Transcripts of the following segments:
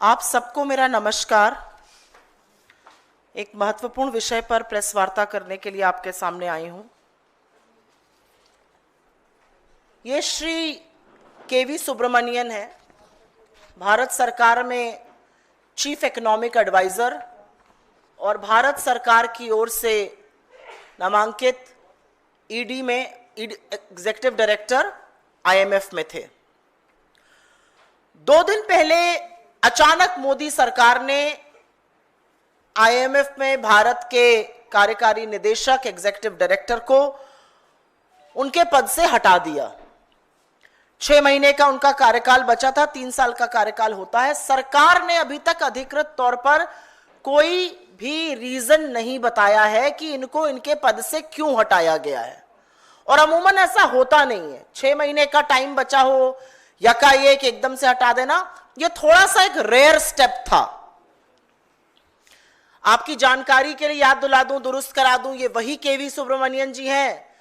आप सबको मेरा नमस्कार। एक महत्वपूर्ण विषय पर प्रेस वार्ता करने के लिए आपके सामने आई हूं। ये श्री केवी सुब्रमण्यन है, भारत सरकार में चीफ इकोनॉमिक एडवाइजर और भारत सरकार की ओर से नामांकित ईडी में एग्जीक्यूटिव डायरेक्टर आईएमएफ में थे। 2 दिन पहले अचानक मोदी सरकार ने आईएमएफ में भारत के कार्यकारी निदेशक एग्जीक्यूटिव डायरेक्टर को उनके पद से हटा दिया। 6 महीने का उनका कार्यकाल बचा था, 3 साल का कार्यकाल होता है। सरकार ने अभी तक अधिकृत तौर पर कोई भी रीजन नहीं बताया है कि इनको इनके पद से क्यों हटाया गया है, और अमूमन ऐसा होता नहीं है। 6 महीने का टाइम बचा हो, यकाएक एकदम से हटा देना, ये थोड़ा सा एक रेयर स्टेप था। आपकी जानकारी के लिए याद दिला दूं, दुरुस्त करा दूं, ये वही केवी सुब्रमण्यन जी हैं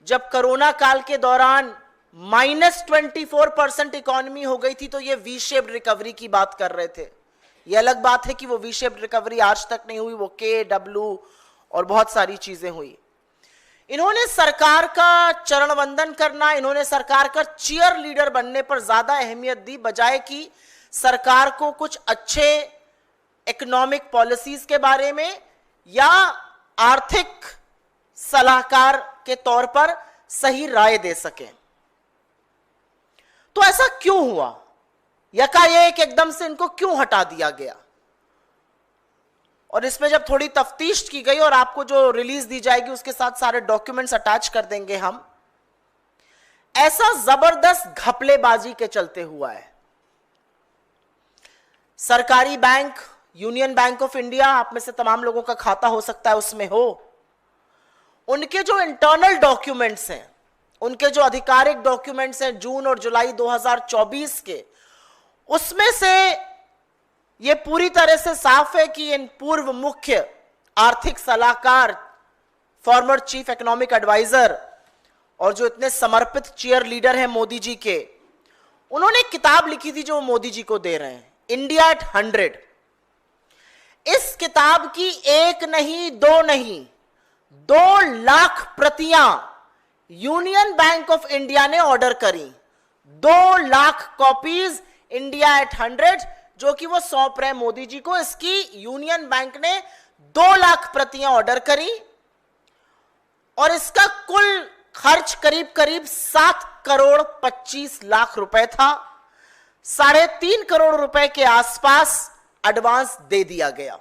जब कोरोना काल के दौरान -24% इकोनॉमी हो गई थी तो ये वी शेप्ड रिकवरी की बात कर रहे थे। ये अलग बात है कि वो वी शेप्ड रिकवरी आज तक नहीं हुई, वो के डब्ल्यू और बहुत सारी चीजें हुई। इन्होंने सरकार का चरण वंदन करना, इन्होंने सरकार का चीयर लीडर बनने पर ज्यादा अहमियत दी, बजाय कि सरकार को कुछ अच्छे इकोनॉमिक पॉलिसीज के बारे में या आर्थिक सलाहकार के तौर पर सही राय दे सकें। तो ऐसा क्यों हुआ? यकाएक एकदम से इनको क्यों हटा दिया गया? और इसमें जब थोड़ी तफ्तीश की गई, और आपको जो रिलीज दी जाएगी उसके साथ सारे डॉक्यूमेंट्स अटैच कर देंगे हम, ऐसा जबरदस्त घपलेबाजी के चलते हुआ है। सरकारी bank, union bank of India, आप में से तमाम लोगों का खाता हो सकता है उसमें हो, उनके जो इंटरनल डॉक्यूमेंट्स हैं, उनके जो आधिकारिक डॉक्यूमेंट्स हैं जून और जुलाई 2024 के, उसमें से यह पूरी तरह से साफ है कि इन पूर्व मुख्य आर्थिक सलाहकार, फॉर्मर चीफ इकोनॉमिक एडवाइजर और जो इतने समर्पित चीयर लीडर हैं मोदी जी के, उन्होंने एक किताब लिखी थी जो मोदी जी को दे रहे हैं, इंडिया एट 100। इस किताब की 1 नहीं 2 नहीं 2 लाख प्रतियां यूनियन बैंक ऑफ इंडिया ने ऑर्डर करी। 2 लाख कॉपीज इंडिया एट 100 जो कि वो सौंप रहे मोदी जी को। इसकी यूनियन बैंक ने 2 लाख प्रतियां ऑर्डर करी और इसका कुल खर्च करीब करीब 7 करोड़ 25 लाख रुपए था। 3.5 करोड़ रुपए के आसपास एडवांस दे दिया गया।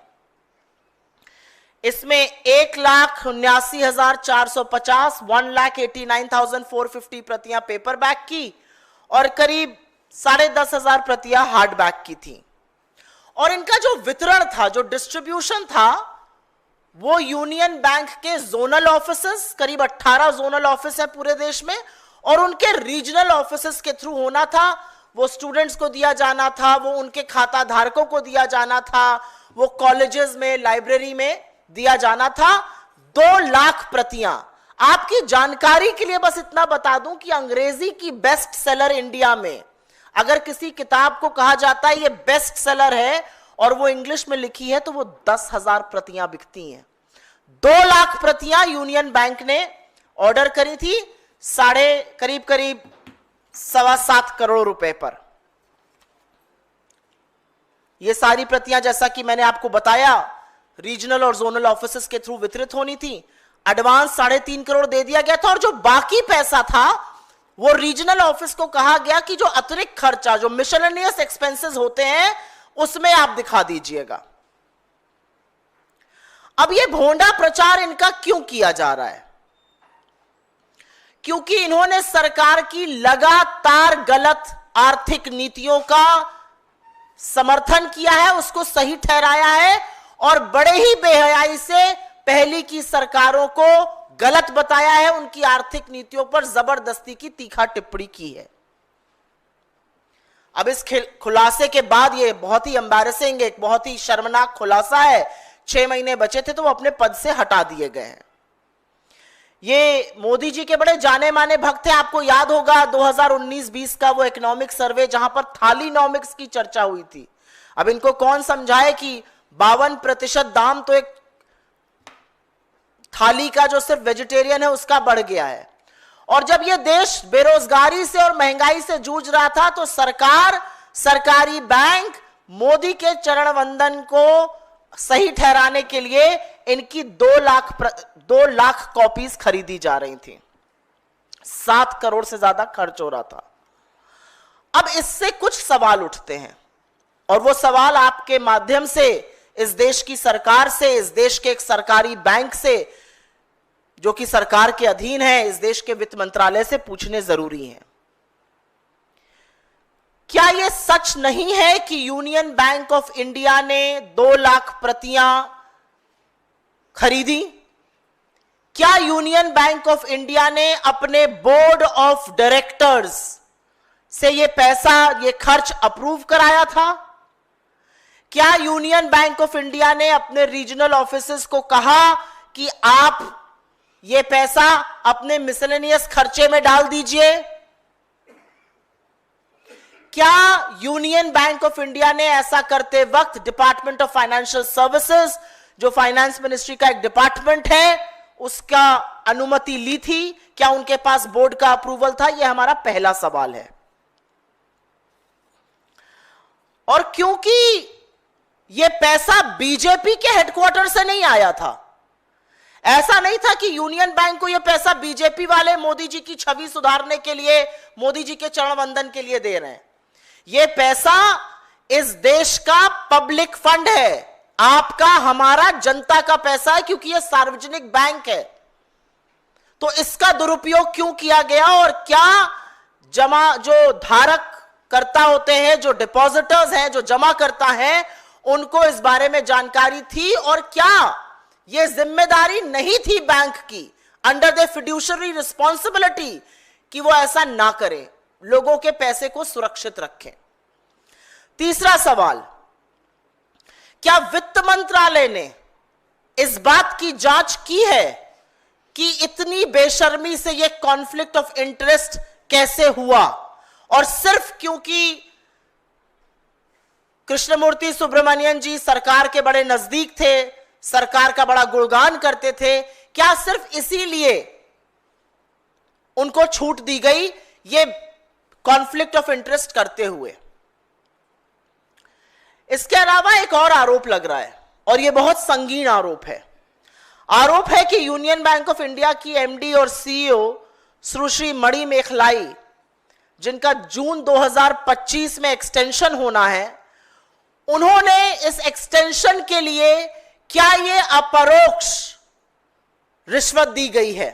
इसमें 1,79,450 1,89,450 प्रतियां पेपर बैग की और करीब 10,500 प्रतियां हार्ड बैग की थी। और इनका जो वितरण था, जो डिस्ट्रीब्यूशन था, वो यूनियन बैंक के जोनल ऑफिसेस, करीब 18 जोनल ऑफिस है पूरे देश में, और उनके रीजनल ऑफिसेस के थ्रू होना था। वो स्टूडेंट्स को दिया जाना था, वो उनके खाता धारकों को दिया जाना था, वो कॉलेजेस में, लाइब्रेरी में दिया जाना था। 2 लाख प्रतियां। आपकी जानकारी के लिए बस इतना बता दूं कि अंग्रेजी की बेस्ट सेलर इंडिया में अगर किसी किताब को कहा जाता है ये बेस्ट सेलर है और वो इंग्लिश में लिखी है तो वो 10,000 प्रतियां बिकती हैं। 2 लाख प्रतियां यूनियन बैंक ने ऑर्डर करी थी, करीब 7.25 करोड़ रुपए पर। ये सारी प्रतियां, जैसा कि मैंने आपको बताया, रीजनल और जोनल ऑफिसेस के थ्रू वितरित होनी थी। एडवांस 3.5 करोड़ दे दिया गया था और जो बाकी पैसा था वो रीजनल ऑफिस को कहा गया कि जो अतिरिक्त खर्चा, जो मिसलेनियस एक्सपेंसेस होते हैं, उसमें आप दिखा दीजिएगा। अब ये भोंडा प्रचार इनका क्यों किया जा रहा है? क्योंकि इन्होंने सरकार की लगातार गलत आर्थिक नीतियों का समर्थन किया है, उसको सही ठहराया है और बड़े ही बेहयाई से पहले की सरकारों को गलत बताया है, उनकी आर्थिक नीतियों पर जबरदस्ती की तीखा टिप्पणी की है। अब इस खुलासे के बाद, ये बहुत ही एम्बैरेसिंग, एक बहुत ही शर्मनाक खुलासा है। 6 महीने बचे थे तो वो अपने पद से हटा दिए गए हैं। ये मोदी जी के बड़े जाने माने भक्त थे। आपको याद होगा 2019-20 का वो इकोनॉमिक सर्वे जहां पर थालीनॉमिक्स की चर्चा हुई थी। अब इनको कौन समझाए कि 52% दाम तो एक थाली का जो सिर्फ वेजिटेरियन है उसका बढ़ गया है। और जब यह देश बेरोजगारी से और महंगाई से जूझ रहा था तो सरकार, सरकारी बैंक मोदी के चरण वंदन को सही ठहराने के लिए इनकी 2 लाख कॉपीज खरीदी जा रही थी। 7 करोड़ से ज्यादा खर्च हो रहा था। अब इससे कुछ सवाल उठते हैं और वो सवाल आपके माध्यम से इस देश की सरकार से, इस देश के एक सरकारी बैंक से जो कि सरकार के अधीन है, इस देश के वित्त मंत्रालय से पूछने जरूरी हैं। क्या यह सच नहीं है कि यूनियन बैंक ऑफ इंडिया ने 2 लाख प्रतियां खरीदी? क्या यूनियन बैंक ऑफ इंडिया ने अपने बोर्ड ऑफ डायरेक्टर्स से यह पैसा, यह खर्च अप्रूव कराया था? क्या यूनियन बैंक ऑफ इंडिया ने अपने रीजनल ऑफिसेस को कहा कि आप ये पैसा अपने मिसलेनियस खर्चे में डाल दीजिए? क्या यूनियन बैंक ऑफ इंडिया ने ऐसा करते वक्त डिपार्टमेंट ऑफ फाइनेंशियल सर्विसेज, जो फाइनेंस मिनिस्ट्री का एक डिपार्टमेंट है, उसका अनुमति ली थी? क्या उनके पास बोर्ड का अप्रूवल था? यह हमारा पहला सवाल है। और क्योंकि यह पैसा बीजेपी के हेडक्वार्टर से नहीं आया था, ऐसा नहीं था कि यूनियन बैंक को यह पैसा बीजेपी वाले मोदी जी की छवि सुधारने के लिए, मोदी जी के चरण वंदन के लिए दे रहे हैं। यह पैसा इस देश का पब्लिक फंड है, आपका, हमारा, जनता का पैसा है, क्योंकि यह सार्वजनिक बैंक है। तो इसका दुरुपयोग क्यों किया गया और क्या जो धारक करता होते हैं, जो डिपॉजिटर्स हैं, जो जमा करता है, उनको इस बारे में जानकारी थी? और क्या यह जिम्मेदारी नहीं थी बैंक की, अंडर द फिड्यूशरी रिस्पॉन्सिबिलिटी, कि वो ऐसा ना करें, लोगों के पैसे को सुरक्षित रखें? तीसरा सवाल, क्या वित्त मंत्रालय ने इस बात की जांच की है कि इतनी बेशर्मी से यह कॉन्फ्लिक्ट ऑफ इंटरेस्ट कैसे हुआ? और सिर्फ क्योंकि कृष्णमूर्ति सुब्रमण्यन जी सरकार के बड़े नजदीक थे, सरकार का बड़ा गुणगान करते थे, क्या सिर्फ इसीलिए उनको छूट दी गई ये कॉन्फ्लिक्ट ऑफ इंटरेस्ट करते हुए? इसके अलावा एक और आरोप लग रहा है और यह बहुत संगीन आरोप है। आरोप है कि यूनियन बैंक ऑफ इंडिया की एमडी और सीईओ सुश्री मणि मेखलाई, जिनका जून 2025 में एक्सटेंशन होना है, उन्होंने इस एक्सटेंशन के लिए क्या यह अपरोक्ष रिश्वत दी गई है?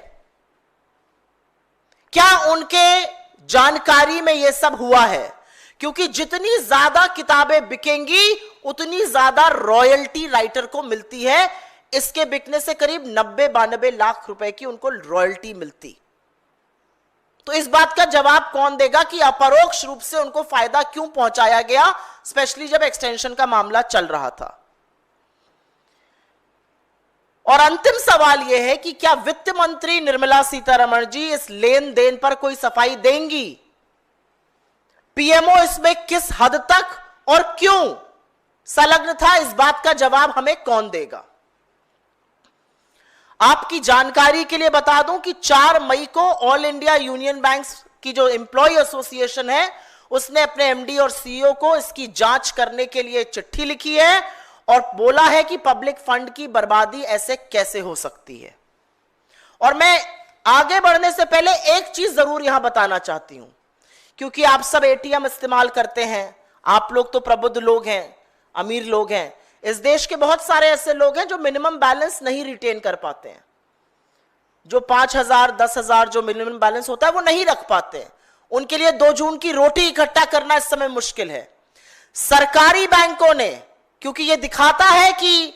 क्या उनके जानकारी में यह सब हुआ है? क्योंकि जितनी ज्यादा किताबें बिकेंगी उतनी ज्यादा रॉयल्टी राइटर को मिलती है। इसके बिकने से करीब 90-92 लाख रुपए की उनको रॉयल्टी मिलती। तो इस बात का जवाब कौन देगा कि अपरोक्ष रूप से उनको फायदा क्यों पहुंचाया गया, स्पेशली जब एक्सटेंशन का मामला चल रहा था? और अंतिम सवाल यह है कि क्या वित्त मंत्री निर्मला सीतारमण जी इस लेन देन पर कोई सफाई देंगी? पीएमओ इसमें किस हद तक और क्यों संलग्न था, इस बात का जवाब हमें कौन देगा? आपकी जानकारी के लिए बता दूं कि 4 मई को ऑल इंडिया यूनियन बैंक्स की जो एम्प्लॉय एसोसिएशन है, उसने अपने एमडी और सीईओ को इसकी जांच करने के लिए चिट्ठी लिखी है और बोला है कि पब्लिक फंड की बर्बादी ऐसे कैसे हो सकती है। और मैं आगे बढ़ने से पहले एक चीज जरूर यहां बताना चाहती हूं, क्योंकि आप सब एटीएम इस्तेमाल करते हैं, आप लोग तो प्रबुद्ध लोग हैं, अमीर लोग हैं। इस देश के बहुत सारे ऐसे लोग हैं जो मिनिमम बैलेंस नहीं रिटेन कर पाते हैं, जो 5,000 10,000 जो मिनिमम बैलेंस होता है वो नहीं रख पाते हैं। उनके लिए 2 जून की रोटी इकट्ठा करना इस समय मुश्किल है। सरकारी बैंकों ने, क्योंकि ये दिखाता है कि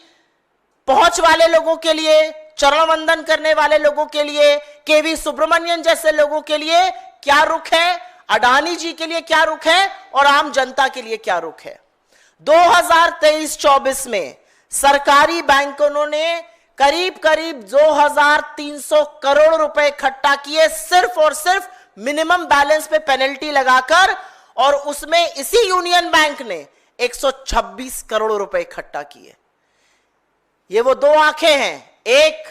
पहुंच वाले लोगों के लिए, चरण वंदन करने वाले लोगों के लिए, केवी सुब्रमण्यन जैसे लोगों के लिए क्या रुख है, अडानी जी के लिए क्या रुख है और आम जनता के लिए क्या रुख है। 2023-24 में सरकारी बैंकों ने करीब 2,300 करोड़ रुपए इकट्ठा किए, सिर्फ और सिर्फ मिनिमम बैलेंस पे पेनल्टी लगाकर। और उसमें इसी यूनियन बैंक ने 126 करोड़ रुपए इकट्ठा किए। ये वो दो आंखें हैं, एक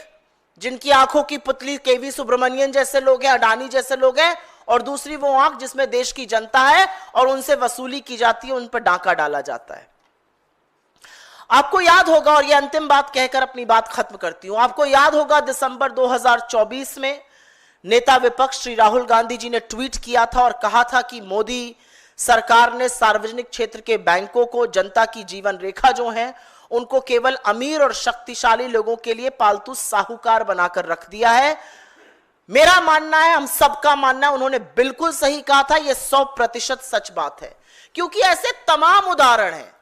जिनकी आंखों की पुतली केवी सुब्रमण्यन जैसे लोग हैं, अडानी जैसे लोग हैं, और दूसरी वो आंख जिसमें देश की जनता है और उनसे वसूली की जाती है, उन पर डाका डाला जाता है। आपको याद होगा, और ये अंतिम बात कहकर अपनी बात खत्म करती हूं, आपको याद होगा दिसंबर 2024 में नेता विपक्ष श्री राहुल गांधी जी ने ट्वीट किया था और कहा था कि मोदी सरकार ने सार्वजनिक क्षेत्र के बैंकों को जनता की जीवन रेखा जो है उनको केवल अमीर और शक्तिशाली लोगों के लिए पालतू साहूकार बनाकर रख दिया है। मेरा मानना है, हम सबका मानना है, उन्होंने बिल्कुल सही कहा था। यह 100% सच बात है, क्योंकि ऐसे तमाम उदाहरण हैं।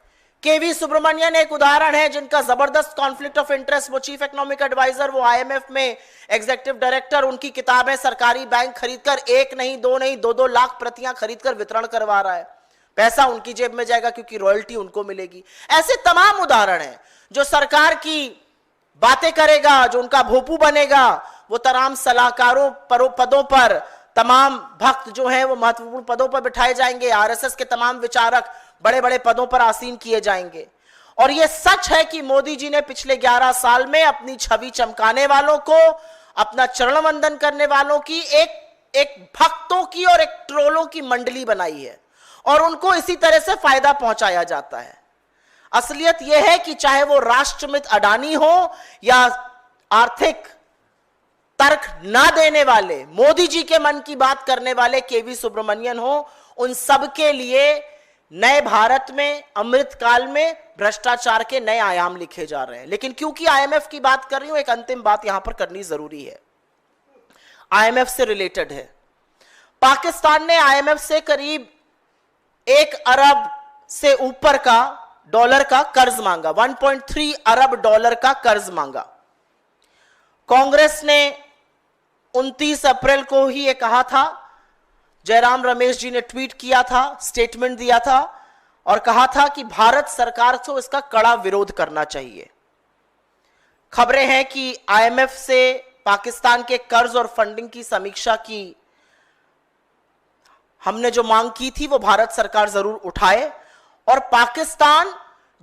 केवी सुब्रमण्यन एक उदाहरण है जिनका जबरदस्त कॉन्फ्लिक्ट ऑफ इंटरेस्ट, वो चीफ इकोनॉमिक एडवाइजर, वो आईएमएफ में एग्जीक्यूटिव डायरेक्टर, उनकी किताबें सरकारी बैंक खरीदकर 1 नहीं 2 नहीं 2-2 लाख प्रतियां खरीदकर वितरण करवा रहा है। पैसा उनकी जेब में जाएगा क्योंकि रॉयल्टी उनको मिलेगी। ऐसे तमाम उदाहरण हैं। जो सरकार की बातें करेगा, जो उनका भोपू बनेगा, वो तमाम सलाहकारों पदों पर, तमाम भक्त जो हैं वो महत्वपूर्ण पदों पर बिठाए जाएंगे। आरएसएस के तमाम विचारक बड़े बड़े पदों पर आसीन किए जाएंगे। और यह सच है कि मोदी जी ने पिछले 11 साल में अपनी छवि चमकाने वालों को, अपना चरण वंदन करने वालों की एक भक्तों की और एक ट्रोलों की मंडली बनाई है, और उनको इसी तरह से फायदा पहुंचाया जाता है। असलियत यह है कि चाहे वो राष्ट्रमित अडानी हो या आर्थिक तर्क ना देने वाले, मोदी जी के मन की बात करने वाले केवी सुब्रमण्यन हो, उन सब के लिए नए भारत में, अमृतकाल में भ्रष्टाचार के नए आयाम लिखे जा रहे हैं। लेकिन क्योंकि आईएमएफ की बात कर रही हूं, एक अंतिम बात यहां पर करनी जरूरी है, आईएमएफ से रिलेटेड है। पाकिस्तान ने आईएमएफ से करीब 1 अरब से ऊपर का डॉलर का कर्ज मांगा, 1.3 अरब डॉलर का कर्ज मांगा। कांग्रेस ने 29 अप्रैल को ही ये कहा था, जयराम रमेश जी ने ट्वीट किया था, स्टेटमेंट दिया था और कहा था कि भारत सरकार को इसका कड़ा विरोध करना चाहिए। खबरें हैं कि आईएमएफ से पाकिस्तान के कर्ज और फंडिंग की समीक्षा की हमने जो मांग की थी वो भारत सरकार जरूर उठाए, और पाकिस्तान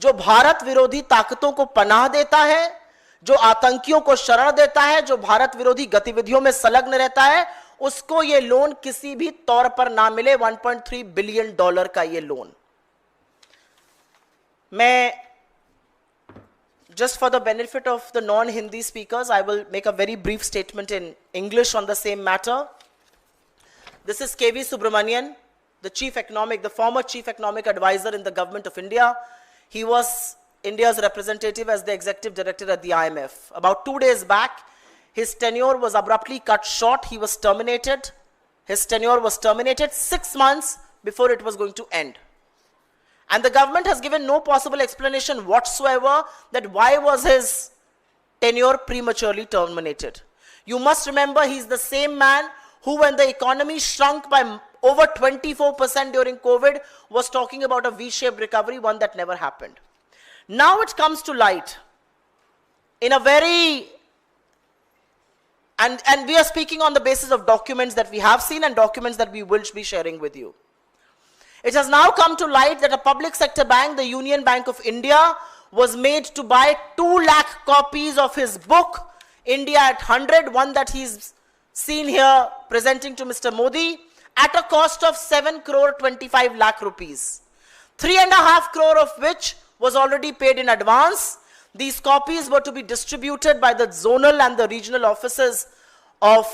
जो भारत विरोधी ताकतों को पनाह देता है, जो आतंकियों को शरण देता है, जो भारत विरोधी गतिविधियों में संलग्न रहता है, उसको यह लोन किसी भी तौर पर ना मिले। 1.3 बिलियन डॉलर का यह लोन। मैं just for the benefit of the non-Hindi speakers, I will make a very brief statement in English on the same matter. This is KV Subramanian, the former chief economic advisor in the government of India. He was India's representative as the executive director at the IMF. About 2 days back, his tenure was abruptly cut short. He was terminated. His tenure was terminated 6 months before it was going to end. And the government has given no possible explanation whatsoever that why was his tenure prematurely terminated. You must remember, he's the same man who, when the economy shrunk by over 24% during COVID, was talking about a V-shaped recovery, one that never happened. Now it comes to light in a very, and we are speaking on the basis of documents that we have seen and documents that we will be sharing with you. It has now come to light that a public sector bank, the Union Bank of India, was made to buy 2 lakh copies of his book, India at 100, one that he's seen here presenting to Mr. Modi, at a cost of 7 crore 25 lakh rupees. 3.5 crore of which was already paid in advance. These copies were to be distributed by the zonal and the regional offices of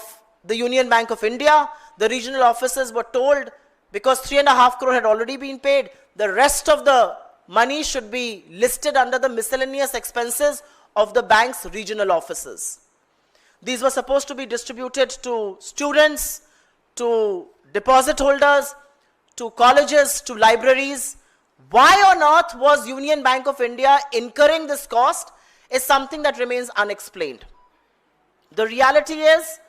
the Union Bank of India. The regional offices were told, because 3.5 crore had already been paid, the rest of the money should be listed under the miscellaneous expenses of the bank's regional offices. These were supposed to be distributed to students, to deposit holders, to colleges, to libraries. Why on earth was Union Bank of India incurring this cost is something that remains unexplained. The reality is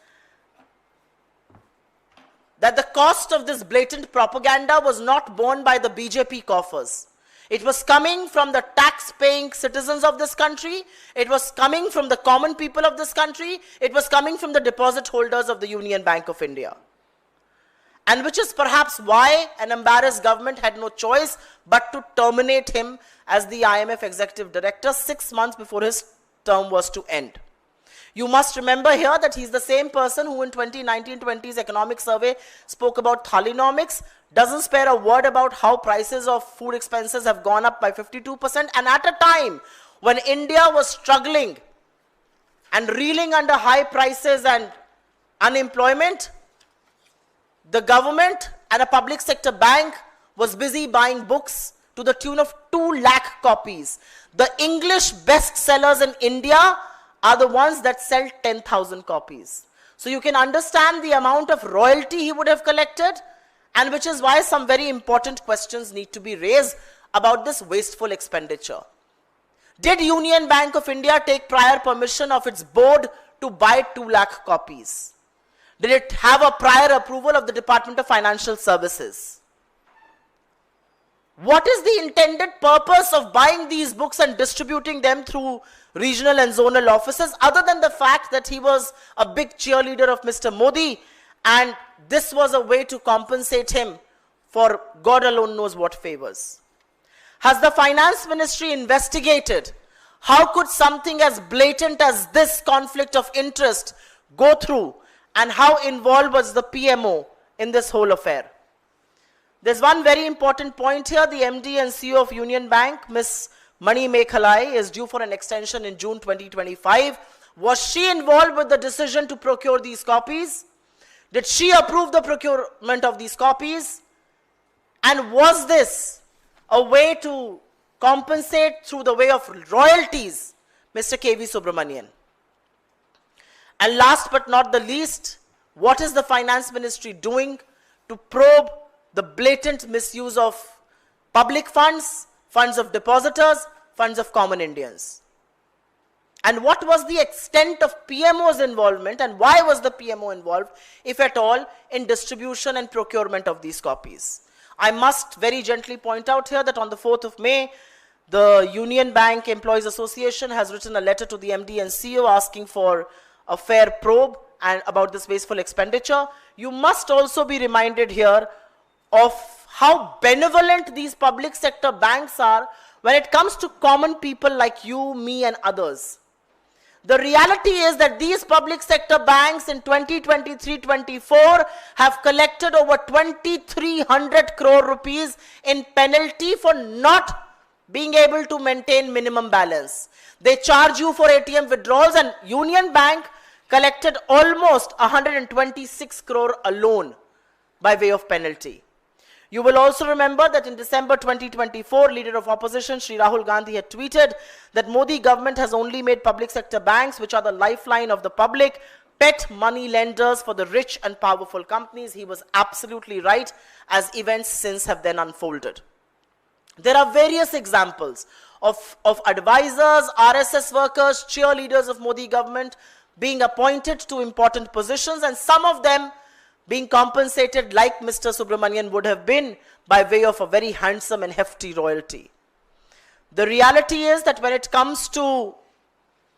that the cost of this blatant propaganda was not borne by the BJP coffers. It was coming from the tax-paying citizens of this country. It was coming from the common people of this country. It was coming from the deposit holders of the Union Bank of India. and which is perhaps why an embarrassed government had no choice but to terminate him as the IMF executive director 6 months before his term was to end. You must remember here that he's the same person who in 2019-20's economic survey spoke about Thalinomics, doesn't spare a word about how prices of food expenses have gone up by 52%, and at a time when India was struggling and reeling under high prices and unemployment, the government and a public sector bank was busy buying books to the tune of 2 lakh copies. The English bestsellers in India are the ones that sell 10,000 copies. So you can understand the amount of royalty he would have collected, and which is why some very important questions need to be raised about this wasteful expenditure. Did Union Bank of India take prior permission of its board to buy 2 lakh copies? Did it have a prior approval of the Department of Financial Services? What is the intended purpose of buying these books and distributing them through regional and zonal offices, other than the fact that he was a big cheerleader of Mr. Modi, and this was a way to compensate him for God alone knows what favors? Has the Finance Ministry investigated how could something as blatant as this conflict of interest go through, and how involved was the PMO in this whole affair? There's one very important point here. The MD and CEO of Union Bank, Ms. Mani Mekhalai, is due for an extension in June 2025. Was she involved with the decision to procure these copies? Did she approve the procurement of these copies? And was this a way to compensate through the way of royalties Mr. KV Subramanian? And last but not the least, what is the Finance Ministry doing to probe the blatant misuse of public funds, funds of depositors, funds of common Indians? And what was the extent of PMO's involvement, and why was the PMO involved, if at all, in distribution and procurement of these copies? I must very gently point out here that on the 4th of May, the Union Bank Employees Association has written a letter to the MD and CEO asking for a fair probe and about this wasteful expenditure. You must also be reminded here of how benevolent these public sector banks are when it comes to common people like you, me, and others. The reality is that these public sector banks in 2023-24 have collected over 2,300 crore rupees in penalty for not being able to maintain minimum balance. They charge you for ATM withdrawals, and Union Bank collected almost 126 crore alone by way of penalty. You will also remember that in December 2024, leader of opposition Shri Rahul Gandhi had tweeted that Modi government has only made public sector banks, which are the lifeline of the public, pet money lenders for the rich and powerful companies. He was absolutely right, as events since have then unfolded. There are various examples of advisors, RSS workers, cheerleaders of Modi government being appointed to important positions, and some of them being compensated like Mr. Subramanian would have been by way of a very handsome and hefty royalty. The reality is that when it comes to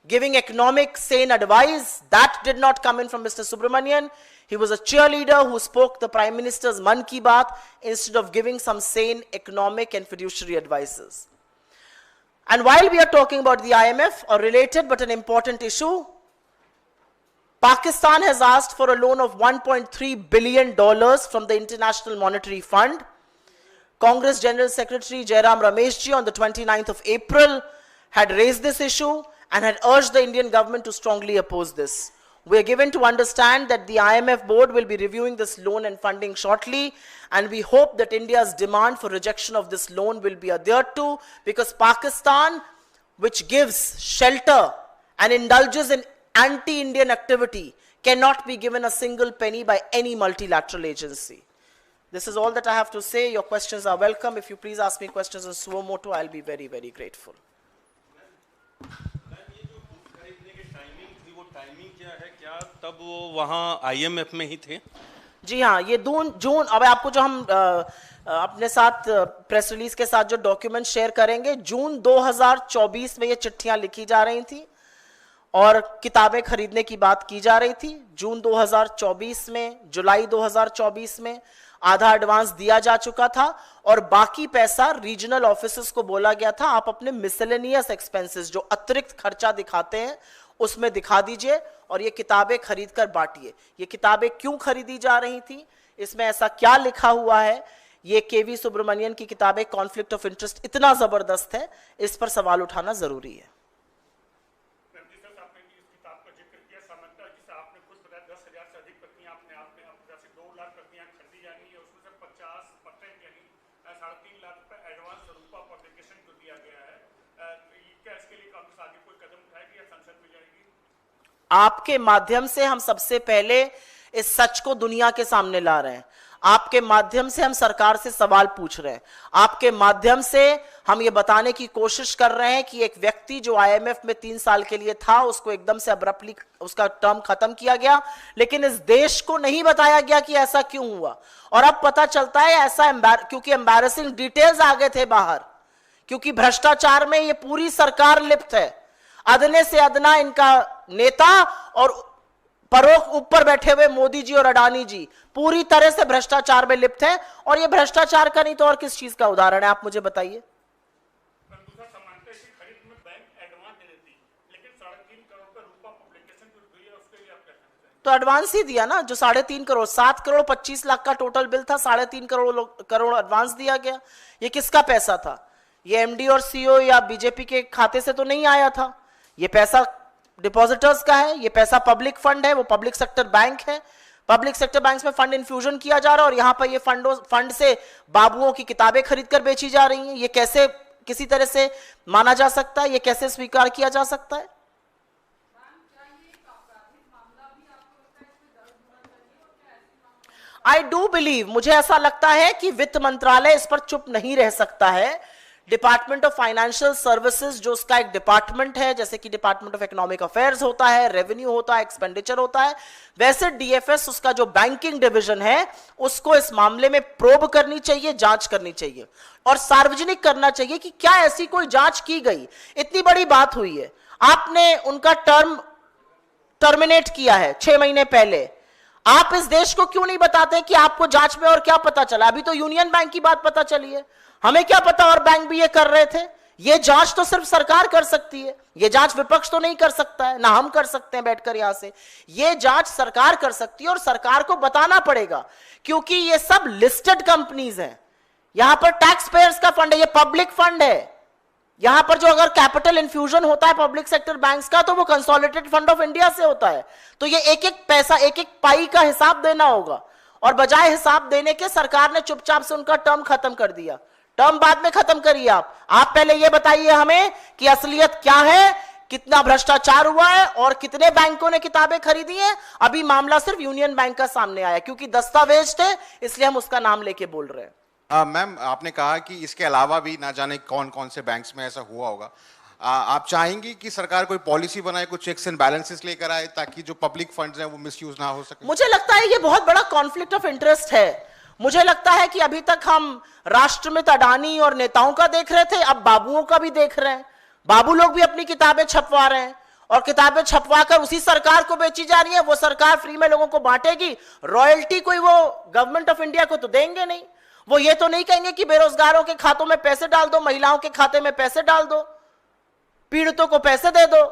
giving economic sane advice, that did not come in from Mr. Subramanian. He was a cheerleader who spoke the Prime Minister's Mann Ki Baat instead of giving some sane economic and fiduciary advices. And while we are talking about the IMF, a related but an important issue, Pakistan has asked for a loan of $1.3 billion from the International Monetary Fund. Congress General Secretary Jairam Rameshji on the 29th of April had raised this issue and had urged the Indian government to strongly oppose this. We are given to understand that the IMF board will be reviewing this loan and funding shortly, and we hope that India's demand for rejection of this loan will be adhered to, because Pakistan, which gives shelter and indulges in anti-Indian activity, cannot be given a single penny by any multilateral agency. This is all that I have to say. Your questions are welcome. If you please ask me questions in suo motu, I'll be very, very grateful. तब वो वहाँ IMF में ही थे? जी हाँ, ये जून अब आपको जो हम अपने साथ प्रेस रिलीज के साथ जो डॉक्यूमेंट शेयर करेंगे, जून 2024 में ये चिट्ठियां लिखी जा रही थी और किताबें खरीदने की बात की जा रही थी। जून 2024 में, जुलाई 2024 में आधा एडवांस दिया जा चुका था और बाकी पैसा रीजनल ऑफिसर्स को बोला गया था आप अपने मिसलेनियस एक्सपेंसेस जो अतिरिक्त खर्चा दिखाते हैं उसमें दिखा दीजिए और ये किताबें खरीद कर बांटिए। ये किताबें क्यों खरीदी जा रही थी, इसमें ऐसा क्या लिखा हुआ है, ये केवी सुब्रमण्यन की किताबें कॉन्फ्लिक्ट ऑफ इंटरेस्ट इतना जबरदस्त है, इस पर सवाल उठाना जरूरी है। आपके माध्यम से हम सबसे पहले इस सच को दुनिया के सामने ला रहे हैं, आपके माध्यम से हम सरकार से सवाल पूछ रहे हैं, आपके माध्यम से हम ये बताने की कोशिश कर रहे हैं कि एक व्यक्ति जो आईएमएफ में 3 साल के लिए था उसको एकदम से अब्रप्टली उसका टर्म खत्म किया गया, लेकिन इस देश को नहीं बताया गया कि ऐसा क्यों हुआ। और अब पता चलता है ऐसा क्योंकि एम्बैरेसिंग डिटेल्स आ गए थे बाहर, क्योंकि भ्रष्टाचार में ये पूरी सरकार लिप्त है, अदने से अदना इनका नेता और परोक्ष ऊपर बैठे हुए मोदी जी और अडानी जी पूरी तरह से भ्रष्टाचार में लिप्त हैं। और ये भ्रष्टाचार का नहीं तो और किस चीज का उदाहरण है, आप मुझे बताइए। तो एडवांस ही दिया ना, जो 3.5 करोड़, 7 करोड़ 25 लाख का टोटल बिल था, 3.5 करोड़ एडवांस दिया गया। ये किसका पैसा था? ये एमडी और सीईओ या बीजेपी के खाते से तो नहीं आया था, ये पैसा डिपॉजिटर्स का है, ये पैसा पब्लिक फंड है, वो पब्लिक सेक्टर बैंक है, पब्लिक सेक्टर बैंक में फंड इन्फ्यूजन किया जा रहा है और यहां पर ये फंड से बाबुओं की किताबें खरीद कर बेची जा रही हैं। ये कैसे किसी तरह से माना जा सकता है, ये कैसे स्वीकार किया जा सकता है? आई डू बिलीव, मुझे ऐसा लगता है कि वित्त मंत्रालय इस पर चुप नहीं रह सकता है। डिपार्टमेंट ऑफ फाइनेंशियल सर्विसेज जो उसका एक डिपार्टमेंट है, जैसे कि डिपार्टमेंट ऑफ इकोनॉमिक अफेयर्स होता है, रेवेन्यू होता है, एक्सपेंडिचर होता है, वैसे डीएफएस उसका जो बैंकिंग डिवीजन है उसको इस मामले में प्रोब करनी चाहिए, जांच करनी चाहिए और सार्वजनिक करना चाहिए कि क्या ऐसी कोई जांच की गई। इतनी बड़ी बात हुई है, आपने उनका टर्मिनेट किया है 6 महीने पहले, आप इस देश को क्यों नहीं बताते कि आपको जांच में और क्या पता चला? अभी तो यूनियन बैंक की बात पता चली है, हमें क्या पता और बैंक भी ये कर रहे थे। ये जांच तो सिर्फ सरकार कर सकती है, ये जांच विपक्ष तो नहीं कर सकता है, ना हम कर सकते हैं बैठकर यहां से। ये जांच सरकार कर सकती है और सरकार को बताना पड़ेगा, क्योंकि ये सब लिस्टेड कंपनीज हैं, यहां पर टैक्स पेयर्स का फंड है, ये पब्लिक फंड है। यहां पर जो अगर कैपिटल इन्फ्यूजन होता है पब्लिक सेक्टर बैंक्स का तो वो कंसोलिडेटेड फंड ऑफ इंडिया से होता है, तो ये एक एक पैसा, एक एक पाई का हिसाब देना होगा। और बजाय हिसाब देने के सरकार ने चुपचाप से उनका टर्म खत्म कर दिया। टर्म बाद में खत्म करिए आप पहले ये बताइए हमें कि असलियत क्या है, कितना भ्रष्टाचार हुआ है और कितने बैंकों ने किताबें खरीदी हैं। अभी मामला सिर्फ यूनियन बैंक का सामने आया, क्योंकि दस्तावेज थे इसलिए हम उसका नाम लेके बोल रहे हैं। मैम, आपने कहा कि इसके अलावा भी ना जाने कौन कौन से बैंक्स में ऐसा हुआ होगा। आप चाहेंगी कि सरकार कोई पॉलिसी बनाए, कुछ चेक्स एंड बैलेंसेस लेकर आए ताकि जो पब्लिक फंड्स हैं वो मिसयूज ना हो सके? मुझे लगता है ये बहुत बड़ा कॉन्फ्लिक्ट ऑफ इंटरेस्ट है। मुझे लगता है कि अभी तक हम राष्ट्रमित अडानी और नेताओं का देख रहे थे, अब बाबुओं का भी देख रहे हैं। बाबू लोग भी अपनी किताबें छपवा रहे हैं और किताबें छपवा कर उसी सरकार को बेची जा रही है। वो सरकार फ्री में लोगों को बांटेगी, रॉयल्टी कोई वो गवर्नमेंट ऑफ इंडिया को तो देंगे नहीं। वो ये तो नहीं कहेंगे कि बेरोजगारों के खातों में पैसे डाल दो, महिलाओं के खाते में पैसे डाल दो, पीड़ितों को पैसे दे दो,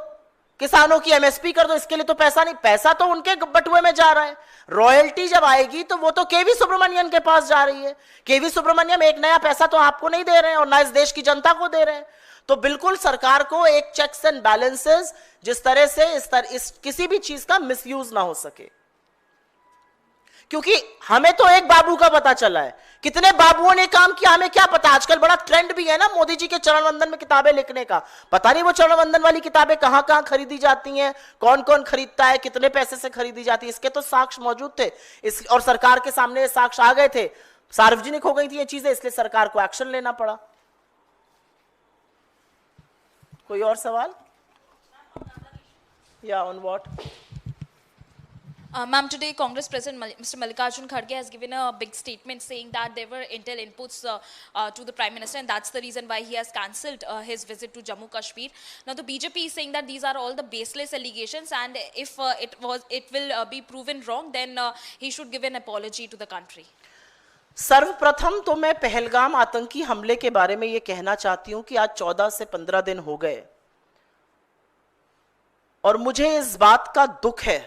किसानों की एमएसपी कर दो। इसके लिए तो पैसा नहीं, पैसा तो उनके बटुए में जा रहा है। रॉयल्टी जब आएगी तो वो तो केवी सुब्रमण्यन के पास जा रही है। केवी सुब्रमण्यम एक नया पैसा तो आपको नहीं दे रहे हैं और ना इस देश की जनता को दे रहे हैं। तो बिल्कुल सरकार को एक चेक्स एंड बैलेंसेस, जिस तरह से इस किसी भी चीज का मिसयूज ना हो सके। क्योंकि हमें तो एक बाबू का पता चला है, कितने बाबुओं ने काम किया हमें क्या पता। आजकल बड़ा ट्रेंड भी है ना मोदी जी के चरण वंदन में किताबें लिखने का, पता नहीं वो चरण वंदन वाली किताबें कहां कहां खरीदी जाती हैं, कौन कौन खरीदता है, कितने पैसे से खरीदी जाती है। इसके तो साक्ष्य मौजूद थे और सरकार के सामने साक्ष्य आ गए थे, सार्वजनिक हो गई थी ये चीजें, इसलिए सरकार को एक्शन लेना पड़ा। कोई और सवाल या on what? Ma'am, today Congress President Mr. Mallikarjun Kharge has given a big statement saying that there were intel inputs to the Prime Minister, and that's the reason why he has cancelled his visit to Jammu Kashmir. Now, the BJP is saying that these are all the baseless allegations, and if it will be proven wrong, then he should give an apology to the country. सर्वप्रथम तो मैं पहलगाम आतंकी हमले के बारे में ये कहना चाहती हूं कि आज 14 से 15 दिन हो गए और मुझे इस बात का दुख है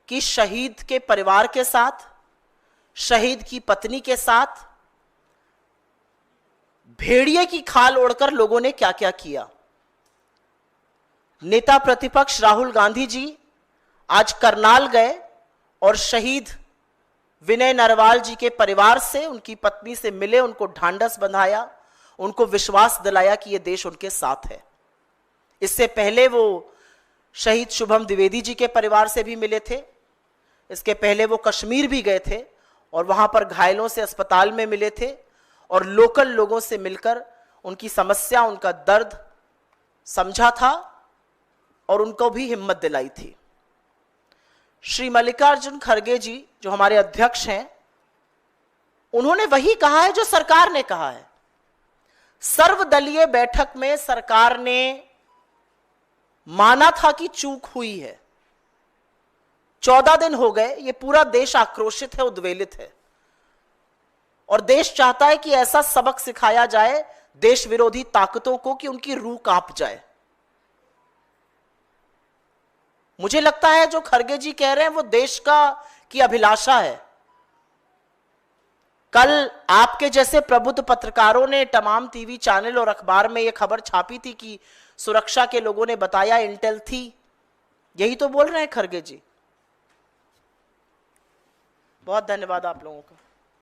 कि शहीद के परिवार के साथ, शहीद की पत्नी के साथ भेड़िए की खाल ओढ़कर लोगों ने क्या क्या किया। नेता प्रतिपक्ष राहुल गांधी जी आज करनाल गए और शहीद विनय नरवाल जी के परिवार से, उनकी पत्नी से मिले, उनको ढांढस बंधाया, उनको विश्वास दिलाया कि यह देश उनके साथ है। इससे पहले वो शहीद शुभम द्विवेदी जी के परिवार से भी मिले थे। इसके पहले वो कश्मीर भी गए थे और वहां पर घायलों से अस्पताल में मिले थे और लोकल लोगों से मिलकर उनकी समस्या, उनका दर्द समझा था और उनको भी हिम्मत दिलाई थी। श्री मल्लिकार्जुन खड़गे जी जो हमारे अध्यक्ष हैं, उन्होंने वही कहा है जो सरकार ने कहा है। सर्वदलीय बैठक में सरकार ने माना था कि चूक हुई है। 14 दिन हो गए, ये पूरा देश आक्रोशित है, उद्वेलित है और देश चाहता है कि ऐसा सबक सिखाया जाए देश विरोधी ताकतों को कि उनकी रूह कांप जाए। मुझे लगता है जो खड़गे जी कह रहे हैं वो देश की अभिलाषा है। कल आपके जैसे प्रबुद्ध पत्रकारों ने तमाम टीवी चैनल और अखबार में यह खबर छापी थी कि सुरक्षा के लोगों ने बताया इंटेल थी। यही तो बोल रहे हैं खड़गे जी। बहुत धन्यवाद आप लोगों का।